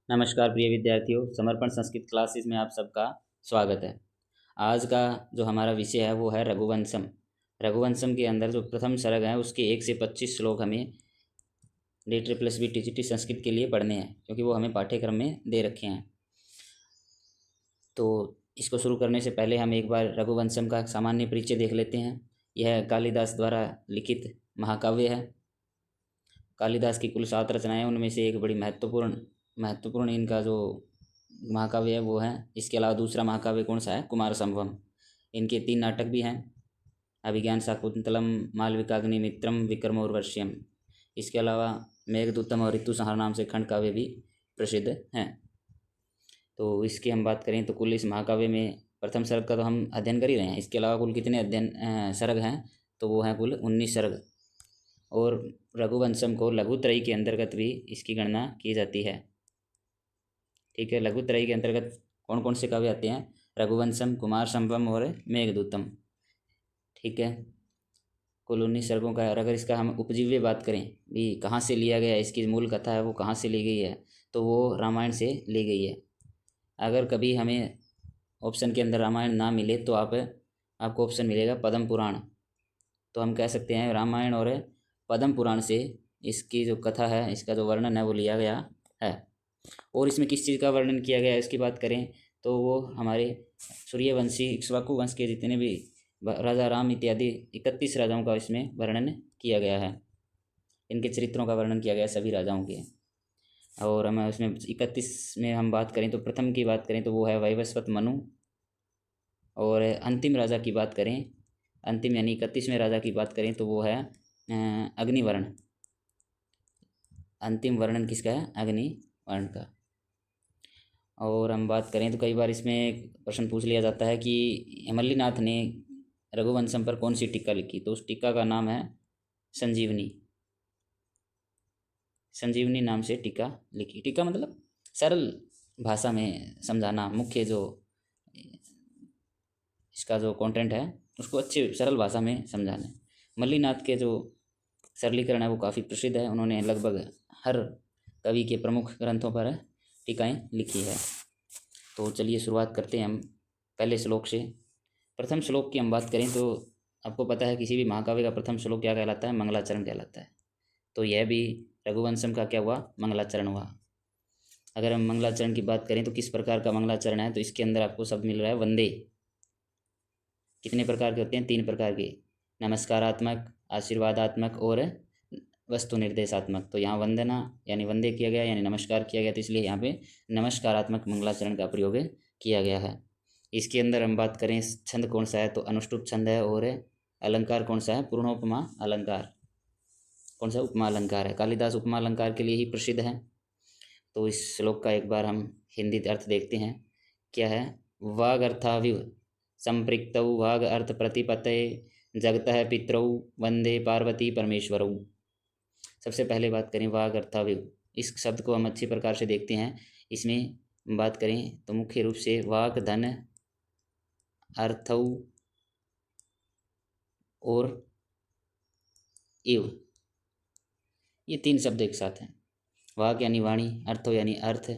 नमस्कार प्रिय विद्यार्थियों, समर्पण संस्कृत क्लासेस में आप सबका स्वागत है। आज का जो हमारा विषय है वो है रघुवंशम। रघुवंशम के अंदर जो प्रथम सर्ग है उसके 1 से 25 श्लोक हमें DTT+B TGT संस्कृत के लिए पढ़ने हैं, क्योंकि वो हमें पाठ्यक्रम में दे रखे हैं। तो इसको शुरू करने से पहले हम एक बार रघुवंशम का सामान्य परिचय देख लेते हैं। यह कालिदास द्वारा लिखित महाकाव्य है। कालिदास की कुल 7 रचनाएं, उनमें से एक बड़ी महत्वपूर्ण इनका जो महाकाव्य है वो है। इसके अलावा दूसरा महाकाव्य कौन सा है? कुमार संभवम। इनके 3 नाटक भी हैं, अभिज्ञान शाकुंतलम, मालविकाग्निमित्रम, विक्रमोर्वश्यम। इसके अलावा मेघदूतम और ऋतुसंहार नाम से खंड काव्य भी प्रसिद्ध हैं। तो इसकी हम बात करें तो कुल इस महाकाव्य में प्रथम सर्ग का तो हम अध्ययन कर ही रहे हैं। इसके अलावा कुल कितने सर्ग हैं? तो वो हैं कुल 19 सर्ग। और रघुवंशम को लघुत्रयी के अंतर्गत भी इसकी गणना की जाती है। ठीक है, लघुत्रयी के अंतर्गत कौन कौन से काव्य आते हैं? रघुवंशम, कुमार संभवम और मेघदूतम। ठीक है, कुल 19 सर्गों का। और अगर इसका हम उपजीव्य बात करें भी, कहाँ से लिया गया, इसकी मूल कथा है वो कहाँ से ली गई है, तो वो रामायण से ली गई है। अगर कभी हमें ऑप्शन के अंदर रामायण ना मिले तो आपको ऑप्शन मिलेगा पद्म पुराण। तो हम कह सकते हैं रामायण और पद्म पुराण से इसकी जो कथा है, इसका जो वर्णन है वो लिया गया है। और इसमें किस चीज़ का वर्णन किया गया है इसकी बात करें तो वो हमारे सूर्यवंशी इक्ष्वाकु वंश के जितने भी राजा राम इत्यादि 31 राजाओं का इसमें वर्णन किया गया है। इनके चरित्रों का वर्णन किया गया है सभी राजाओं के। और हम उसमें 31 में हम बात करें तो प्रथम की बात करें तो वो है वैवस्वत मनु। और अंतिम राजा की बात करें, अंतिम यानी 31वें राजा की बात करें तो वो है अग्निवर्ण। अंतिम वर्णन किसका है? अग्निवर्ण का। और हम बात करें तो कई बार इसमें प्रश्न पूछ लिया जाता है कि मल्लीनाथ ने रघुवंशम पर कौन सी टीका लिखी, तो उस टीका का नाम है संजीवनी। संजीवनी नाम से टीका लिखी। टीका मतलब सरल भाषा में समझाना, मुख्य जो इसका जो कंटेंट है उसको अच्छे सरल भाषा में समझाना। मल्लीनाथ के जो सरलीकरण है वो काफ़ी प्रसिद्ध है। उन्होंने लगभग हर कवि के प्रमुख ग्रंथों पर टीकाएँ लिखी है। तो चलिए शुरुआत करते हैं हम पहले श्लोक से। प्रथम श्लोक की हम बात करें तो आपको पता है किसी भी महाकाव्य का प्रथम श्लोक क्या कहलाता है? मंगलाचरण कहलाता है। तो यह भी रघुवंशम का क्या हुआ? मंगलाचरण हुआ। अगर हम मंगलाचरण की बात करें तो किस प्रकार का मंगलाचरण है, तो इसके अंदर आपको शब्द मिल रहा है वंदे। कितने प्रकार के होते हैं? 3 प्रकार के, नमस्कारात्मक, आशीर्वादात्मक और वस्तु निर्देशात्मक। तो यहाँ वंदना यानी वंदे किया गया, यानी नमस्कार किया गया, तो इसलिए यहाँ पे नमस्कारात्मक मंगलाचरण का प्रयोग किया गया है। इसके अंदर हम बात करें छंद कौन सा है, तो अनुष्टुप छंद है। और अलंकार कौन सा है? पूर्णोपमा अलंकार। कौन सा? उपमा अलंकार है। कालिदास उपमा अलंकार के लिए ही प्रसिद्ध है। तो इस श्लोक का एक बार हम हिंदी अर्थ देखते हैं। क्या है? वाग अर्थाविव संपृक्तौ वाग अर्थ प्रतिपतये जगतः पितरौ वंदे पार्वती परमेश्वरौ। सबसे पहले बात करें वाग अर्थाविव, इस शब्द को हम अच्छी प्रकार से देखते हैं। इसमें बात करें तो मुख्य रूप से वाक, धन, अर्थौ और इव, ये 3 शब्द एक साथ हैं। वाक यानी वाणी, अर्थो यानी अर्थ,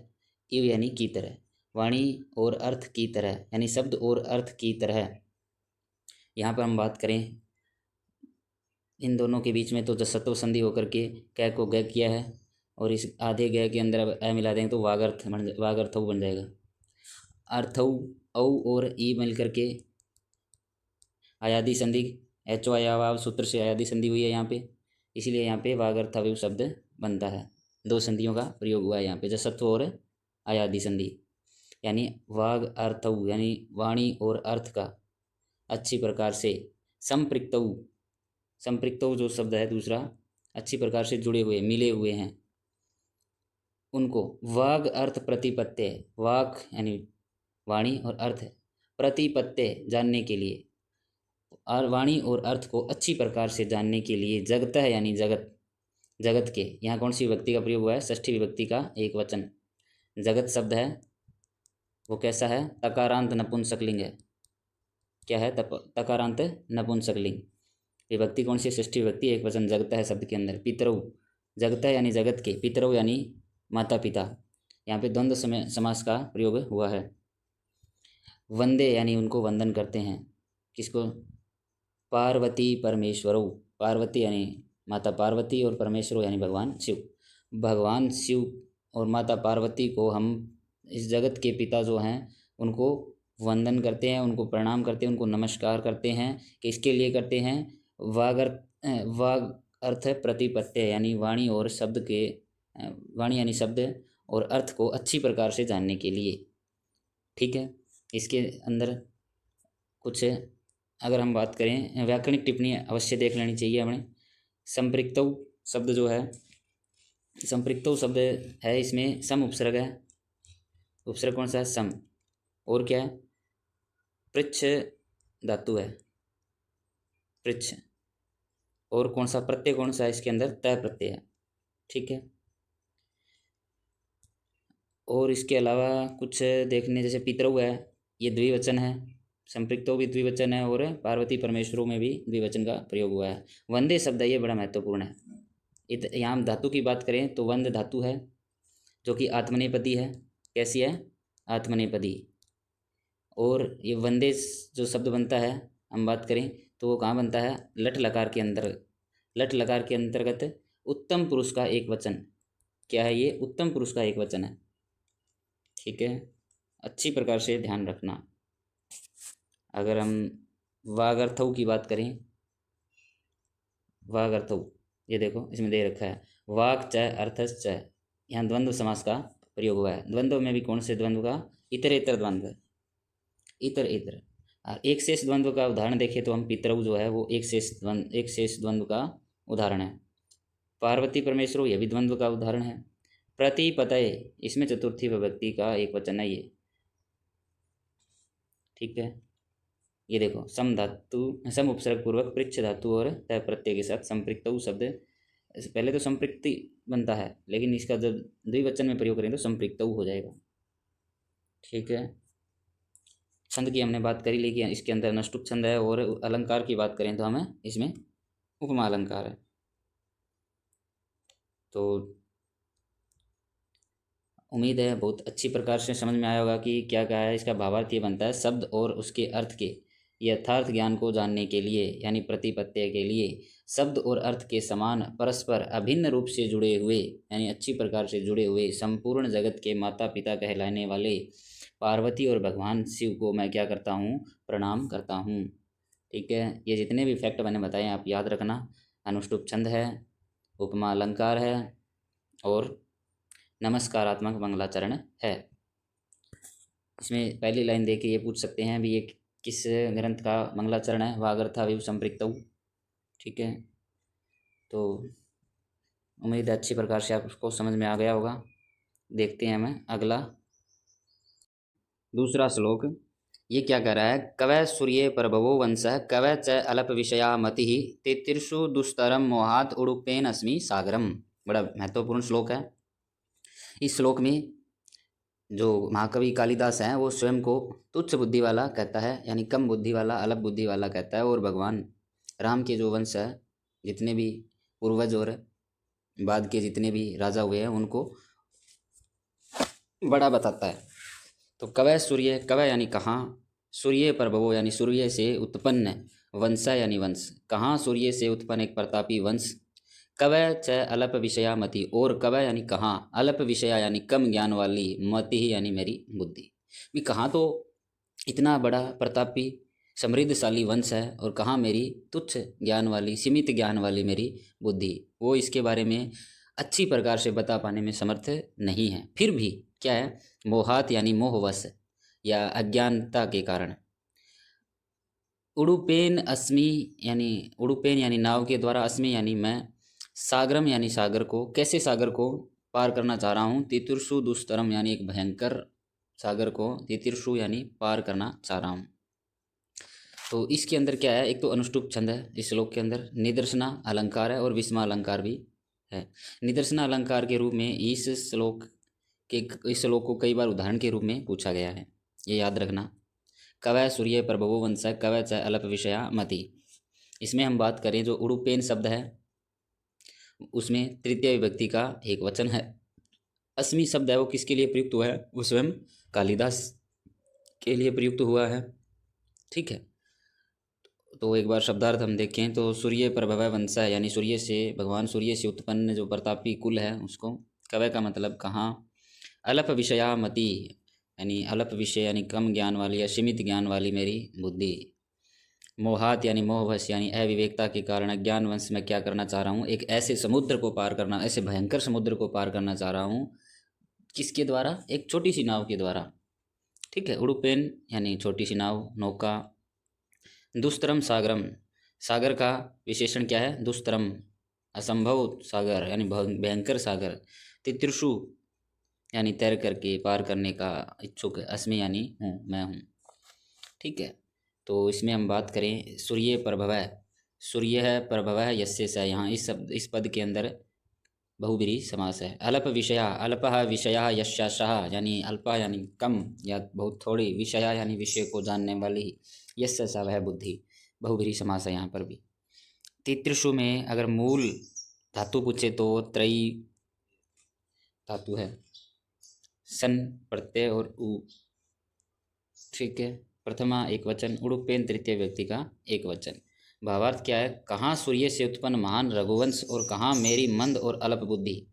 इव यानी की तरह। वाणी और अर्थ की तरह यानी शब्द और अर्थ की तरह। यहाँ पर हम बात करें इन दोनों के बीच में तो जसत्व संधि होकर के कै को ग किया है। और इस आधे ग के अंदर अब अ मिला देंगे तो वागर्थौ बन जाएगा। अर्थौ औ और ई मिल करके आयादी संधि, एच वाव सूत्र से आयादी संधि हुई है यहाँ पे, इसलिए यहाँ पे वागर्थाविव शब्द बनता है। 2 संधियों का प्रयोग हुआ है यहाँ पे, जसत्व और आयादी संधि। यानी वाग अर्थौ यानी वाणी और अर्थ का अच्छी प्रकार से संपृक्तौ जो शब्द है दूसरा, अच्छी प्रकार से जुड़े हुए, मिले हुए हैं, उनको वाग अर्थ प्रतिपत्ति, वाक यानी वाणी और अर्थ प्रतिपत्ति जानने के लिए, और वाणी और अर्थ को अच्छी प्रकार से जानने के लिए जगत है यानी जगत, जगत के, यहाँ कौन सी विभक्ति का प्रयोग हुआ है? षष्ठी विभक्ति का एक वचन। जगत शब्द है वो कैसा है? तकारांत नपुंसकलिंग है। क्या है? तकारांत नपुंसकलिंग। विभक्ति कौन सी? षष्ठी विभक्ति एक वचन, जगत है शब्द के अंदर। पितरौ, जगत है यानी जगत के, पितरौ यानी माता पिता। यहाँ पे द्वंद्व समास का प्रयोग हुआ है। वंदे यानी उनको वंदन करते हैं। किसको? पार्वती परमेश्वरों। पार्वती यानी माता पार्वती और परमेश्वरों यानी भगवान शिव। भगवान शिव और माता पार्वती को हम इस जगत के पिता जो हैं उनको वंदन करते हैं, उनको प्रणाम करते हैं, उनको नमस्कार करते हैं। किसके लिए करते हैं? वाग अर्थ प्रतिपत्ति यानी वाणी और शब्द के वाणी यानी शब्द और अर्थ को अच्छी प्रकार से जानने के लिए। ठीक है, इसके अंदर कुछ अगर हम बात करें व्याकरणिक टिप्पणी अवश्य देख लेनी चाहिए हमें। संपृक्तौ शब्द जो है, संपृक्तौ शब्द है, इसमें सम उपसर्ग है। उपसर्ग कौन सा है? सम। और क्या है? पृच्छ धातु है, पृच्छ। और कौन सा प्रत्यय कौन सा है इसके अंदर? तय प्रत्यय है। ठीक है, और इसके अलावा कुछ देखने जैसे पितरऊ है, ये द्विवचन है। संपृक्तो भी द्विवचन है और पार्वती परमेश्वरों में भी द्विवचन का प्रयोग हुआ है। वंदे शब्द है, ये बड़ा महत्वपूर्ण है। यहाँ हम धातु की बात करें तो वंद धातु है जो कि आत्मनेपदी है। कैसी है? आत्मनेपदी। और ये वंदे जो शब्द बनता है हम बात करें तो वो कहाँ बनता है? लट लकार के अंदर। लट लकार के अंतर्गत उत्तम पुरुष का एक वचन। क्या है ये? उत्तम पुरुष का एक वचन है। ठीक है, अच्छी प्रकार से ध्यान रखना। अगर हम वागर्थौ की बात करें, वागर्थौ, ये देखो इसमें दे रखा है वाक च अर्थस च। यहाँ द्वंद्व समास का प्रयोग हुआ है। द्वंद्व में भी कौन से द्वंद्व का? इतरेतर द्वंद्व, इतर इतर। और एक शेष द्वंद्व का उदाहरण देखें तो हम पितरऊ जो है वो एक शेष द्वंद्व का उदाहरण है। पार्वती परमेश्वरों, यह भी द्वंद्व का उदाहरण है। प्रतिपतये, इसमें चतुर्थी विभक्ति का एक वचन है ये। ठीक है, ये देखो सम धातु, सम उपसर्ग पूर्वक पृच्छ धातु और तय प्रत्यय के साथ संपृक्तौ शब्द। पहले तो संपृक्ति बनता है, लेकिन इसका जब द्विवचन में प्रयोग करेंगे तो संपृक्तौ हो जाएगा। ठीक है, छंद की हमने बात करी, लेकिन इसके अंदर नष्टुप छंद है। और अलंकार की बात करें तो हमें इसमें उपमा अलंकार है। तो उम्मीद है बहुत अच्छी प्रकार से समझ में आया होगा कि क्या कहा है। इसका भावार्थ ये बनता है, शब्द और उसके अर्थ के यथार्थ ज्ञान को जानने के लिए यानी प्रतिपत्ति के लिए शब्द और अर्थ के समान परस्पर अभिन्न रूप से जुड़े हुए यानी अच्छी प्रकार से जुड़े हुए संपूर्ण जगत के माता पिता कहलाने वाले पार्वती और भगवान शिव को मैं क्या करता हूँ? प्रणाम करता हूँ। ठीक है, ये जितने भी फैक्ट मैंने बताए आप याद रखना। अनुष्टुप छंद है, उपमा अलंकार है और नमस्कारात्मक मंगलाचरण है। इसमें पहली लाइन देके ये पूछ सकते हैं भी ये किस ग्रंथ का मंगलाचरण है? वागर्थाविव संपृक्तौ। ठीक है, तो उम्मीद है अच्छी प्रकार से आपको समझ में आ गया होगा। देखते हैं हमें अगला दूसरा श्लोक। ये क्या कह रहा है? कवय सूर्य प्रभवो वंशः कवय च अल्प विषया मति तेतिर्षु दुस्तरम मोहात उड़ुपेन अस्मि सागरम। बड़ा महत्वपूर्ण श्लोक है। इस श्लोक में जो महाकवि कालिदास हैं वो स्वयं को तुच्छ बुद्धि वाला कहता है, यानी कम बुद्धि वाला, अल्प बुद्धि वाला कहता है। और भगवान राम के जो वंश है, जितने भी पूर्वज और बाद के जितने भी राजा हुए हैं, उनको बड़ा बताता है। तो कवय सूर्य, कवय यानी कहाँ, सूर्य प्रभवो यानी सूर्य से उत्पन्न, वंशा यानी वंश, कहाँ सूर्य से उत्पन्न एक प्रतापी वंश। कवय च अल्प विषया मति, और कवय यानी कहाँ, अल्प विषया यानी कम ज्ञान वाली, मति ही यानी मेरी बुद्धि। भी कहाँ तो इतना बड़ा प्रतापी समृद्धशाली वंश है और कहाँ मेरी तुच्छ ज्ञान वाली, सीमित ज्ञान वाली मेरी बुद्धि, वो इसके बारे में अच्छी प्रकार से बता पाने में समर्थ नहीं है। फिर भी क्या है? मोहात यानी मोहवश या अज्ञानता के कारण। उड़ुपेन अस्मि यानी उड़ुपेन यानी नाव के द्वारा, अस्मि यानी मैं, सागरम यानी सागर को, कैसे सागर को पार करना चाह रहा हूँ? तितिर्षु दुस्तरम यानी एक भयंकर सागर को, तितिर्षु यानी पार करना चाह रहा हूँ। तो इसके अंदर क्या है? एक तो अनुष्टुप छंद है इस श्लोक के अंदर, निदर्शना अलंकार है और विस्मा अलंकार भी है। निदर्शना अलंकार के रूप में इस श्लोक को कई बार उदाहरण के रूप में पूछा गया है, ये याद रखना। कवय सूर्य प्रभवो वंश कवय च अल्प विषया मति। इसमें हम बात करें जो उड़ुपेन शब्द है उसमें तृतीय विभक्ति का एक वचन है अस्मि शब्द है वो किसके लिए प्रयुक्त हुआ है? वो स्वयं कालिदास के लिए प्रयुक्त हुआ है। ठीक है, तो एक बार शब्दार्थ हम देखें तो सूर्य प्रभव वंश है, यानी सूर्य से, भगवान सूर्य से उत्पन्न जो प्रतापी कुल है उसको। कवय का मतलब कहाँ। अल्प विषया मति, यानी अल्प विषय यानी कम ज्ञान वाली या सीमित ज्ञान वाली मेरी बुद्धि। मोहात यानी मोहवश यानी अविवेकता के कारण अज्ञानवश मैं क्या करना चाह रहा हूँ, एक ऐसे समुद्र को पार करना, ऐसे भयंकर समुद्र को पार करना चाह रहा हूँ। किसके द्वारा? एक छोटी सी नाव के द्वारा। ठीक है, उड़ुपेन यानी छोटी सी नाव, नौका। दुस्तरम सागरम, सागर का विशेषण क्या है? दुस्तरम, असंभव सागर यानी भयंकर सागर। तितृषु यानी तैर करके पार करने का इच्छुक। अस्मि यानी हूँ, मैं हूँ। ठीक है, तो इसमें हम बात करें सूर्य प्रभव है, सूर्य है प्रभव है यस्य स, यहाँ इस शब्द इस पद के अंदर बहुब्रीहि समास है। अल्प विषया, अल्पः विषयः यस्याः, यानी अल्प यानी कम या बहुत थोड़ी, विषया यानी विषय को जानने वाली, यस्य स वह बुद्धि, बहुब्रीहि समास है यहाँ पर भी। तितृषु में अगर मूल धातु पूछे तो त्रयी धातु है, सन प्रत्यय और उ। ठीक है, प्रथमा एक वचन, उड़ुपेन तृतीय व्यक्ति का एक वचन। भावार्थ क्या है? कहाँ सूर्य से उत्पन्न महान रघुवंश और कहाँ मेरी मंद और अल्प बुद्धि।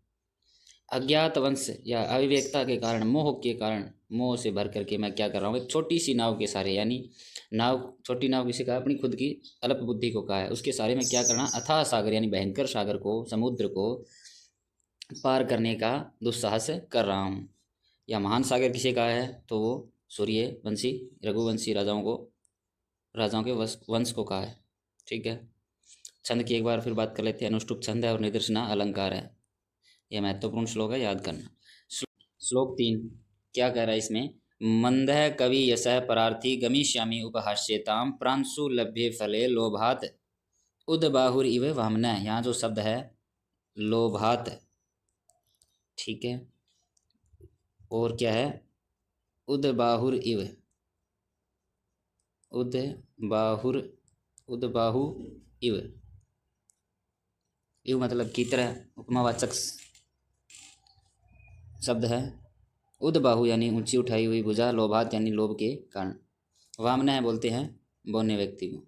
अज्ञात वंश या अविवेकता के कारण, मोह के कारण, मोह से भर करके मैं क्या कर रहा हूँ, एक छोटी सी नाव के सारे, यानी नाव, छोटी नाव किसे कहा? अपनी खुद की अल्प बुद्धि को कहा है। उसके सारे में क्या करना? अथाह सागर यानी भयंकर सागर को, समुद्र को पार करने का दुस्साहस कर रहा हूँ। या महान सागर किसे कहा है? तो वो सूर्यवंशी रघुवंशी राजाओं के वंश को कहा है। ठीक है, छंद की एक बार फिर बात कर लेते हैं। अनुष्टुप छंद है और निदर्शना अलंकार है। यह महत्वपूर्ण श्लोक है, याद करना। श्लोक 3 क्या कह रहा है इसमें? मंदः कवि यशः परार्थी गमिष्यामि उपहास्यताम प्रांशु लभ्ये फले लोभात उदबाहुर इव वामनः। यहाँ जो शब्द है लोभात, ठीक है, और क्या है? उदबाहुर इव, उदबाहुर, उदबाहु इव, इव मतलब की तरह, उपमावाचक शब्द है। उदबाहु यानी ऊंची उठाई हुई भुजा, लोभात यानी लोभ के कारण। वामना है बोलते हैं बोलने व्यक्ति को।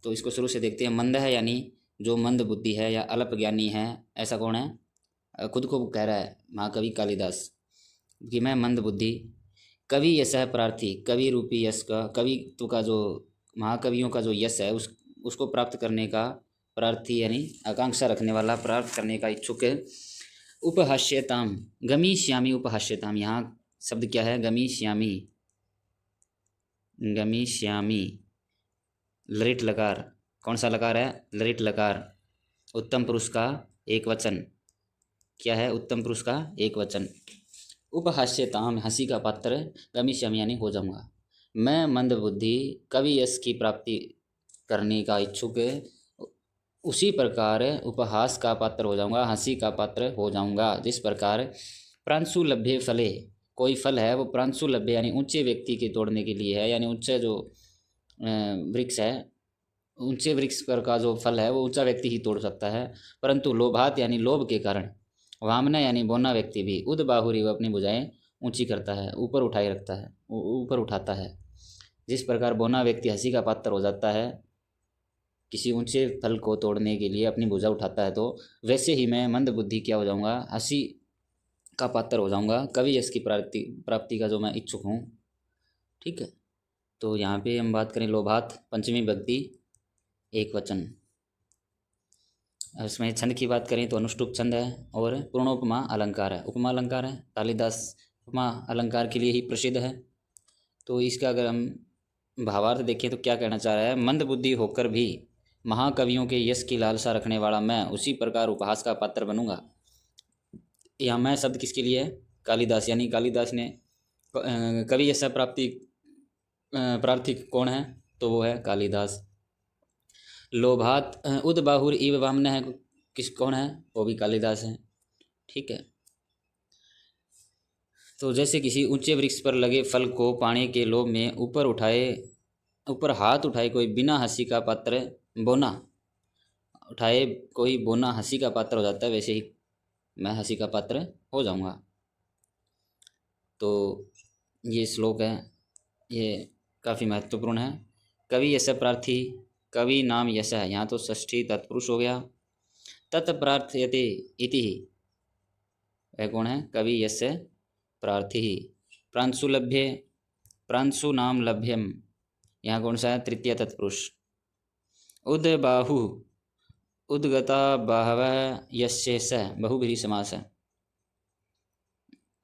तो इसको शुरू से देखते हैं। मंद है यानी जो मंद बुद्धि है या अल्प ज्ञानी है, ऐसा कौन है? खुद को कह रहा है महाकवि कालिदास कि मैं मंद बुद्धि। कवि यश है प्रार्थी, कवि रूपी यश का, कवित्व का जो, महाकवियों का जो यश है उसको प्राप्त करने का प्रार्थी यानी आकांक्षा रखने वाला, प्राप्त करने का इच्छुक है। उपहास्यताम, गमिष्यामि उपहास्यताम, यहाँ शब्द क्या है? गमिष्यामि, गमिष्यामि, लरिट लकार, कौन सा लकार है? लरिट लकार, उत्तम पुरुष का एक वचन। क्या है? उत्तम पुरुष का एक वचन। उपहास्यताम, हंसी का पात्र, गमिष्यामि यानी हो जाऊंगा। मैं मंद बुद्धि कवि यश की प्राप्ति करने का इच्छुक, उसी प्रकार उपहास का पात्र हो जाऊंगा, हंसी का पात्र हो जाऊंगा। जिस प्रकार प्रांशु लभ्य फले, कोई फल है वो प्रांशु लभ्य यानी ऊंचे व्यक्ति के तोड़ने के लिए है, यानी ऊंचे जो वृक्ष है, ऊंचे वृक्ष पर का जो फल है वो ऊंचा व्यक्ति ही तोड़ सकता है। परंतु लोभात यानी लोभ के कारण, वामना यानी बोना व्यक्ति भी, उद बाहुरी वो अपनी भुजाएं ऊंची करता है, ऊपर उठाए रखता है, ऊपर उठाता है। जिस प्रकार बोना व्यक्ति हंसी का पात्र हो जाता है, किसी ऊंचे फल को तोड़ने के लिए अपनी भुजा उठाता है, तो वैसे ही मैं मंद बुद्धि क्या हो जाऊंगा? हंसी का पात्र हो जाऊंगा, कवि यश की प्राप्ति का जो मैं इच्छुक हूँ। ठीक है, तो यहाँ पे हम बात करें लोभात, पंचमी विभक्ति एक वचन। इसमें छंद की बात करें तो अनुष्टुप छंद है और पूर्णोपमा अलंकार है। उपमा अलंकार है, कालिदास उपमा अलंकार के लिए ही प्रसिद्ध है। तो इसका अगर हम भावार्थ देखें तो क्या कहना चाह रहा है? मंद बुद्धि होकर भी महाकवियों के यश की लालसा रखने वाला मैं उसी प्रकार उपहास का पात्र बनूंगा। यहाँ मैं शब्द किसके लिए है? कालिदास, यानी कालिदास ने कवि यश प्रार्थी कौन है? तो वो है कालिदास। लोभात उदबाहुर इव वामनः है, कौन है? वो भी कालिदास है। ठीक है, तो जैसे किसी ऊंचे वृक्ष पर लगे फल को पाने के लोभ में ऊपर हाथ उठाए कोई बिना हंसी का पात्र बोना हंसी का पात्र हो जाता है, वैसे ही मैं हंसी का पात्र हो जाऊंगा। तो ये श्लोक है, ये काफ़ी महत्वपूर्ण है। कवि यश प्रार्थी, कवि नाम यश है, यहाँ तो षष्ठी तत्पुरुष हो गया। तत्प्रार्थयते इति, वह कौन है? कवि यश प्रार्थी। प्रांशु लभ्ये, प्रांशु नाम लभ्यम, यहाँ कौन सा है? तृतीय तत्पुरुष। उद्बाहु, उद्गता बाहवः यस्य स, बहुव्रीहि समास है।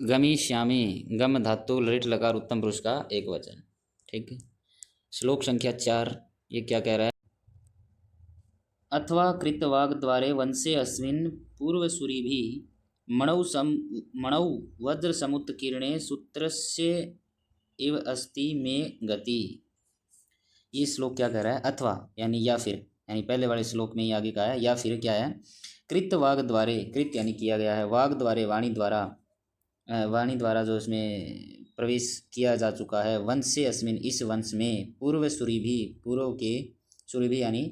गमिष्यामि, गम धातु ललित लकार उत्तम पुरुष का एक वचन। ठीक है। श्लोक संख्या 4, ये क्या कह रहा है? अथवा कृतवाग द्वारे वंशे अस्मिन् पूर्वसूरिभिः मणौ वज्र समुत्कीर्णे सूत्रस्य इव अस्ति मे गति। ये श्लोक क्या कह रहा है? अथवा यानी या फिर, यानी पहले वाले श्लोक में ही आगे का है, या फिर क्या है? कृत वाग द्वारे, कृत यानी किया गया है, वाग द्वारे वाणी द्वारा, वाणी द्वारा जो इसमें प्रवेश किया जा चुका है, वंश से अस्मिन, इस वंश में, पूर्व सूरिभी, पूर्व के सूरिभी यानी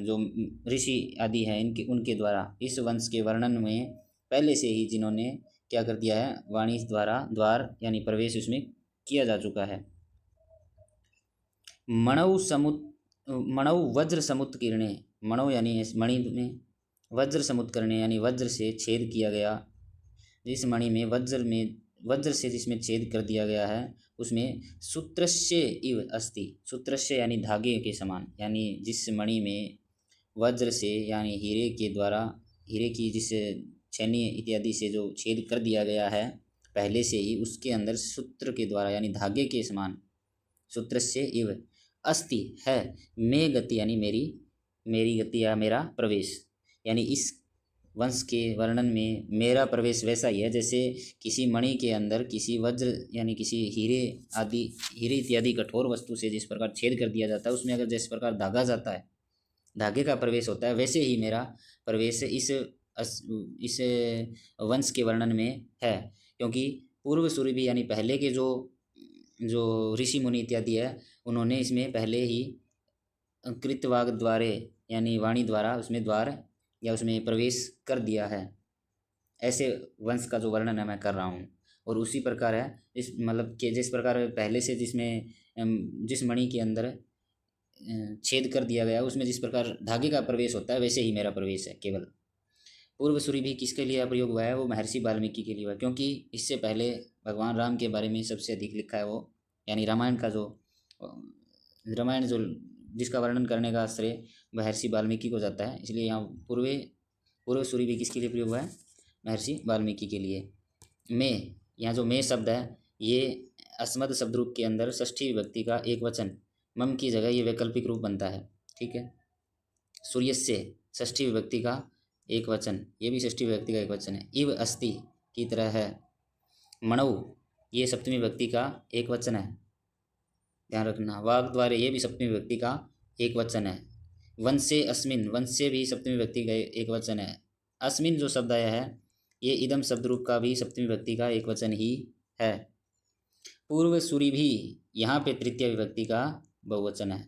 जो ऋषि आदि हैं इनके, उनके द्वारा, इस वंश के वर्णन में पहले से ही जिन्होंने क्या कर दिया है? वाणी द्वारा, द्वार यानी प्रवेश उसमें किया जा चुका है। मणौ वज्र समुत्कीर्णे, मणौ यानी मणि में, वज्र समुत्कीर्णे यानी वज्र से छेद किया गया, जिस मणि में वज्र से जिसमें छेद कर दिया गया है, उसमें सूत्रस्य इव अस्ति, सूत्रस्य यानी धागे के समान, यानी जिस मणि में वज्र से यानी हीरे के द्वारा, हीरे की जिस छेनी इत्यादि से जो छेद कर दिया गया है पहले से ही, उसके अंदर सूत्र के द्वारा यानी धागे के समान, सूत्रस्य इव अस्ति है, मे गति यानी मेरी गति या मेरा प्रवेश, यानी इस वंश के वर्णन में मेरा प्रवेश वैसा ही है जैसे किसी मणि के अंदर किसी वज्र यानी किसी हीरे इत्यादि कठोर वस्तु से जिस प्रकार छेद कर दिया जाता है, उसमें अगर जिस प्रकार धागा जाता है, धागे का प्रवेश होता है, वैसे ही मेरा प्रवेश इस वंश के वर्णन में है। क्योंकि पूर्व सूर्य भी यानी पहले के जो ऋषि मुनि इत्यादि है, उन्होंने इसमें पहले ही कृतवाग द्वारे यानी वाणी द्वारा उसमें द्वार या उसमें प्रवेश कर दिया है। ऐसे वंश का जो वर्णन है मैं कर रहा हूँ। और उसी प्रकार है इस मतलब कि जिस प्रकार पहले से जिस मणि के अंदर छेद कर दिया गया, उसमें जिस प्रकार धागे का प्रवेश होता है, वैसे ही मेरा प्रवेश है केवल। पूर्व सूरी भी किसके लिए प्रयोग हुआ है? वो महर्षि वाल्मीकि के लिए हुआ, क्योंकि इससे पहले भगवान राम के बारे में सबसे अधिक लिखा है वो, यानी रामायण जो जिसका वर्णन करने का श्रेय महर्षि वाल्मीकि को जाता है, इसलिए यहाँ पूर्व सूरी भी किसके लिए प्रयोग हुआ है? महर्षि वाल्मीकि के लिए। में, यहाँ जो में शब्द है ये अस्मद शब्द रूप के अंदर षष्ठी विभक्ति का एक वचन, मम की जगह ये वैकल्पिक रूप बनता है। ठीक है। सूर्यस्य षष्ठी विभक्ति का एक वचन, ये भी षष्ठी विभक्ति का एक वचन है। इव अस्ति की तरह है। मणौ ये सप्तमी विभक्ति का एक वचन है, ध्यान रखना। वाग द्वारे ये भी सप्तमी विभक्ति का एक वचन है। वंशे अस्मिन, वंशे भी सप्तमी विभक्ति का एक वचन है। अस्मिन जो शब्द आया है ये इदम शब्द रूप का भी सप्तमी विभक्ति का एक वचन ही है। पूर्व सूरी भी यहाँ पे तृतीय विभक्ति का बहुवचन है।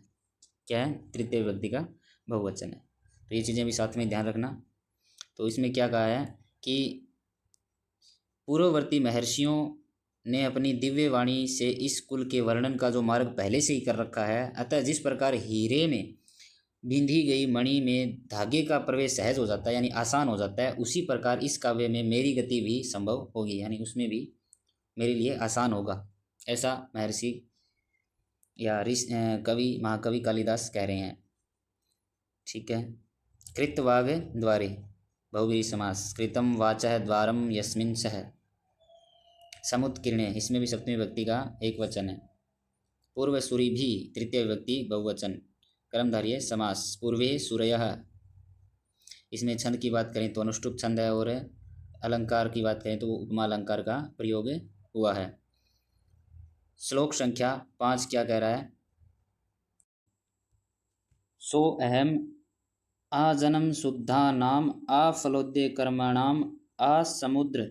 क्या है? तृतीय विभक्ति का बहुवचन है। तो ये चीज़ें भी साथ में ध्यान रखना। तो इसमें क्या कहा है कि पूर्ववर्ती महर्षियों ने अपनी दिव्य वाणी से इस कुल के वर्णन का जो मार्ग पहले से ही कर रखा है, अतः जिस प्रकार हीरे में बिंधी गई मणि में धागे का प्रवेश सहज हो जाता है यानी आसान हो जाता है, उसी प्रकार इस काव्य में मेरी गति भी संभव होगी, यानी उसमें भी मेरे लिए आसान होगा, ऐसा महर्षि या कवि महाकवि कालिदास कह रहे हैं। ठीक है। कृतवाग द्वारे बहुव्रीहि समास। कृतम वाचः द्वारम यस्मिन् सः। समुत्कीर्णे इसमें भी सप्तमी विभक्ति का एक वचन है। पूर्व सूरी भी तृतीय विभक्ति बहुवचन। कर्मधारय समास। पूर्वे सूरयः, इसमें छंद की बात करें तो अनुष्टुप छंद है, और अलंकार की बात करें तो उपमा अलंकार का प्रयोग हुआ है। श्लोक संख्या 5 क्या कह रहा है? सो अहम आजनम शुद्धानाम आफलोद्य कर्मणाम आसमुद्र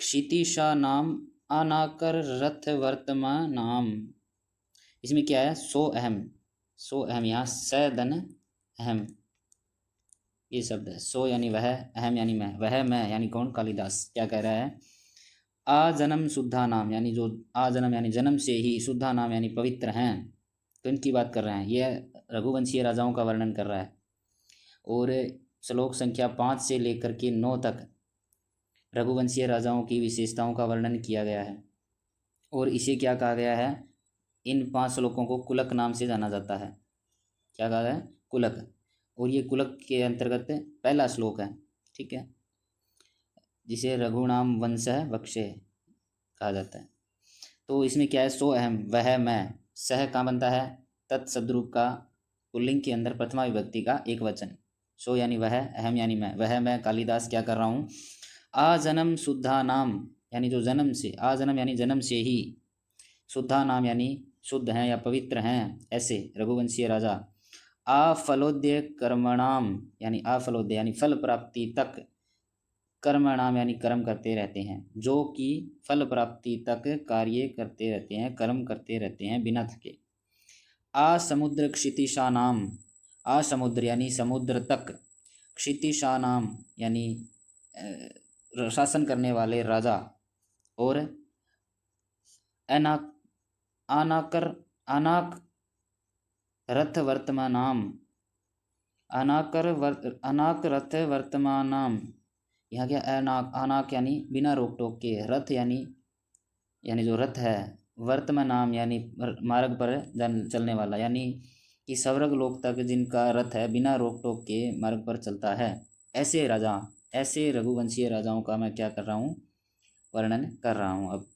क्षितिशानाम अनाकर रथ वर्तमानाम। इसमें क्या है? सो अहम, यहाँ सदन अहम ये शब्द है। सो यानी वह, अहम यानी मैं, वह मैं यानी कौन? कालिदास क्या कह रहा है? आ जन्म शुद्धा नाम, यानी जो आ जन्म यानी जन्म से ही, शुद्धा नाम यानी पवित्र हैं, तो इनकी बात कर रहे हैं। यह रघुवंशीय राजाओं का वर्णन कर रहा है। और श्लोक संख्या 5 से लेकर के 9 तक रघुवंशीय राजाओं की विशेषताओं का वर्णन किया गया है। और इसे क्या कहा गया है, इन 5 श्लोकों को कुलक नाम से जाना जाता है। क्या कहा गया है, कुलक। और ये कुलक के अंतर्गत पहला श्लोक है, ठीक है, जिसे रघुनाम वंश वक्षे कहा जाता है। तो इसमें क्या है, सो अहम, वह मैं, सह का बनता है तत्सद्रूप का पुल्लिंग के अंदर प्रथमा विभक्ति का एक वचन, सो यानी वह, अहम यानी मैं, वह मैं कालिदास क्या कर रहा हूँ, आ जन्म शुद्धा नाम यानी जो जन्म से, आ जन्म यानी जन्म से ही, शुद्धा नाम यानी शुद्ध हैं या पवित्र हैं, ऐसे रघुवंशीय राजा, आ फलोदय कर्मणाम यानी आ फलोदय यानी फल प्राप्ति तक, कर्मणाम यानी कर्म करते रहते हैं, जो कि फल प्राप्ति तक कार्य करते रहते हैं, कर्म करते रहते हैं बिना थके। आ समुद्र क्षितिशा नाम, आ समुद्र यानी समुद्र तक, क्षितिशा नाम यानी शासन करने वाले राजा, और अनाक अनाकर अनाक रथ वर्तमानाम, अनाक रथ वर्तमानाम, यहाँ क्या, अनाक, अनाक यानी बिना रोक टोक के, रथ यानी जो रथ है, वर्तमानाम यानी मार्ग पर चलने वाला, यानी कि स्वर्ग लोक तक जिनका रथ है बिना रोक टोक के मार्ग पर चलता है, ऐसे राजा, ऐसे रघुवंशीय राजाओं का मैं क्या कर रहा हूँ, वर्णन कर रहा हूँ अब।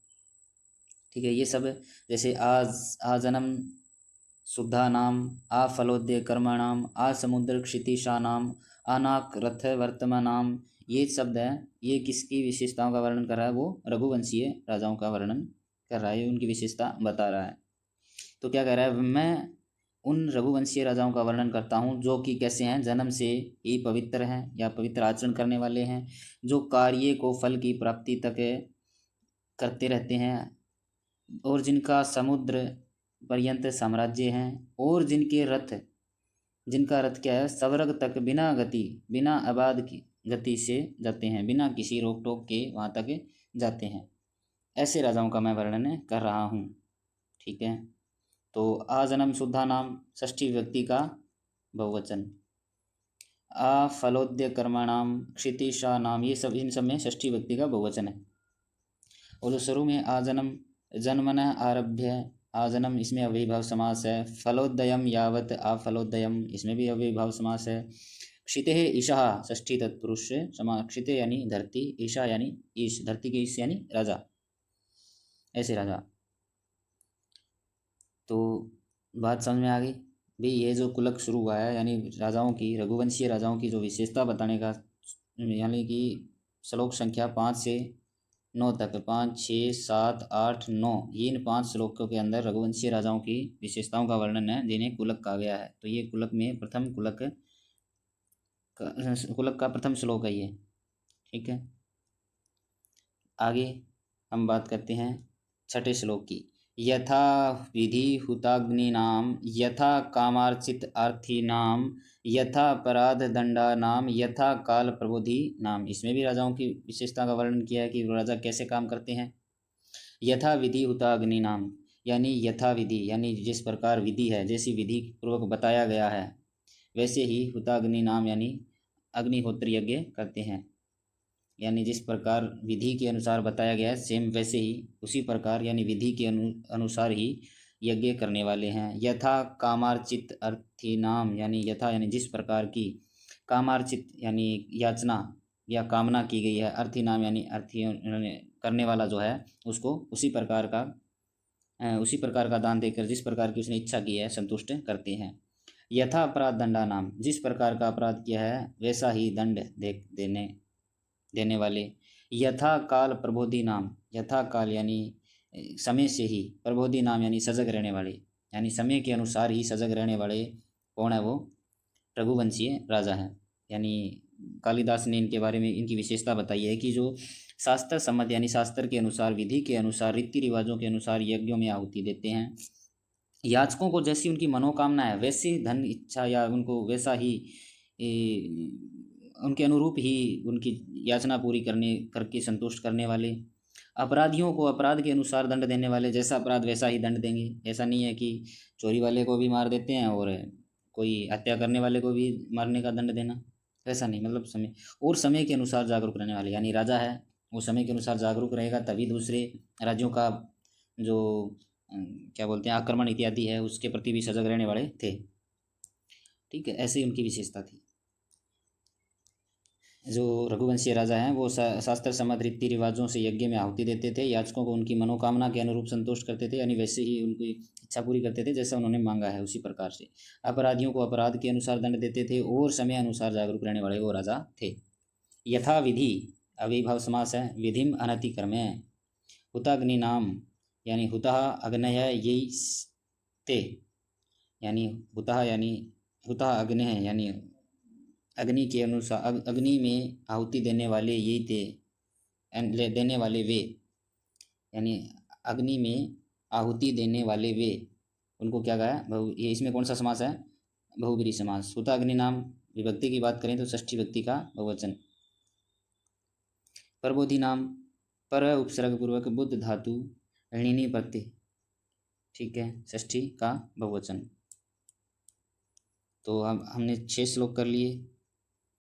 ठीक है, ये सब जैसे आ जन्म शुद्धा नाम, आ फलोदय कर्मणाम, आ समुद्र क्षितिशा नाम, अनाक रथ वर्तमानाम, ये शब्द हैं, ये किसकी विशेषताओं का वर्णन कर रहा है, वो रघुवंशीय राजाओं का वर्णन कर रहा है, उनकी विशेषता बता रहा है। तो क्या कह रहा है, मैं उन रघुवंशीय राजाओं का वर्णन करता हूँ जो कि कैसे हैं, जन्म से ही पवित्र हैं या पवित्र आचरण करने वाले हैं, जो कार्य को फल की प्राप्ति तक करते रहते हैं, और जिनका समुद्र पर्यंत साम्राज्य हैं, और जिनका रथ क्या है, स्वर्ग तक बिना आबाद की गति से जाते हैं, बिना किसी रोक टोक के वहाँ तक जाते हैं, ऐसे राजाओं का मैं वर्णन कर रहा हूँ। ठीक है, तो आ जन्म शुद्धा नाम षष्ठी व्यक्ति का बहुवचन, आ फलोद्य कर्मणाम क्षितिशा नाम, ये सब इन सब में षष्ठी व्यक्ति का बहुवचन है। और जो शुरू में आ जन्म, जन्मन आरभ्य, आ जन्म, इसमें अव्ययीभाव समास है। फलोदयम यावत, आ फलोदयम, इसमें भी अव्ययीभाव समास है। क्षिते ईशा षष्ठी तत्पुरुष समा, क्षिते यानी धरती, ईशा यानी ईश, धरती के ईश यानी राजा, ऐसे राजा। तो बात समझ में आ गई भाई, ये जो कुलक शुरू हुआ है यानी राजाओं की, रघुवंशीय राजाओं की जो विशेषता बताने का, यानी कि श्लोक संख्या 5 से 9 तक, 5, 6, 7, 8, 9, ये इन 5 श्लोकों के अंदर रघुवंशीय राजाओं की विशेषताओं का वर्णन है, जिन्हें कुलक कहा गया है। तो ये कुलक में प्रथम कुलक का प्रथम श्लोक है ये। ठीक है, आगे हम बात करते हैं छठे श्लोक की। यथा विधि हुताग्निनाम, यथा कामार्चित आर्थीनाम, यथा अपराध दंडानाम, यथा काल प्रबोधि नाम, इसमें भी राजाओं की विशेषता का वर्णन किया है कि राजा कैसे काम करते हैं। यथा विधि हुताग्नि नाम यानी यथा विधि यानी जिस प्रकार विधि है, जैसी विधि पूर्वक बताया गया है, वैसे ही हुताग्नि नाम यानी अग्निहोत्र यज्ञ करते हैं, यानी जिस प्रकार विधि के अनुसार बताया गया है, सेम वैसे ही उसी प्रकार यानी विधि के अनुसार ही यज्ञ करने वाले हैं। यथा कामार्चित अर्थी नाम यानी यथा यानी जिस प्रकार की, कामार्चित यानी याचना या कामना की गई है, अर्थी नाम यानी अर्थी करने वाला जो है, उसको उसी प्रकार का दान देकर जिस प्रकार की उसने इच्छा की है संतुष्ट करते हैं। यथा अपराध दंडा नाम, जिस प्रकार का अपराध किया है वैसा ही दंड देने वाले। यथा काल प्रबोधि नाम, यथा काल यानी समय से ही, प्रबोधि नाम यानी सजग रहने वाले, यानी समय के अनुसार ही सजग रहने वाले कौन है, वो रघुवंशीय राजा हैं। यानी कालिदास ने इनके बारे में इनकी विशेषता बताई है कि जो शास्त्र सम्मत यानी शास्त्र के अनुसार, विधि के अनुसार, रीति रिवाजों के अनुसार यज्ञों में आहुति देते हैं। याचकों को जैसी उनकी मनोकामना है वैसी धन इच्छा या उनको वैसा ही उनके अनुरूप ही उनकी याचना पूरी करके संतुष्ट करने वाले। अपराधियों को अपराध के अनुसार दंड देने वाले, जैसा अपराध वैसा ही दंड देंगे। ऐसा नहीं है कि चोरी वाले को भी मार देते हैं और कोई हत्या करने वाले को भी मारने का दंड देना, ऐसा नहीं। मतलब समय और समय के अनुसार जागरूक रहने वाले, यानी राजा है वो समय के अनुसार जागरूक रहेगा तभी दूसरे राज्यों का जो क्या बोलते हैं आक्रमण इत्यादि है उसके प्रति भी सजग रहने वाले थे। ठीक है, ऐसे ही उनकी विशेषता थी। जो रघुवंशीय राजा हैं वो शास्त्र सम्मत रीति रिवाजों से यज्ञ में आहुति देते थे, याचकों को उनकी मनोकामना के अनुरूप संतुष्ट करते थे, यानी वैसे ही उनकी इच्छा पूरी करते थे जैसा उन्होंने मांगा है उसी प्रकार से। अपराधियों को अपराध के अनुसार दंड देते थे और समय अनुसार जागरूक रहने वाले वो राजा थे। यथा विधि अविभाव समास है, विधिम अनतिक्रमे हुताग्नि नाम, यानी हुतः अग्नय यही ते, यानी हुतः अग्नि है, यानी अग्नि के अनुसार अग्नि में आहुति देने वाले यही थे, देने वाले वे, यानी अग्नि में आहुति देने वाले वे, उनको क्या कहा है बहु, ये इसमें कौन सा समास है, बहुब्रीहि समास। हुता अग्नि नाम विभक्ति की बात करें तो षष्ठी व्यक्ति का बहुवचन। प्रबोधि नाम पर उपसर्ग पूर्वक बुद्ध धातु ऋणिनी प्रत्यय, ठीक है, षष्ठी का बहुवचन। तो अब हमने 6 श्लोक कर लिए।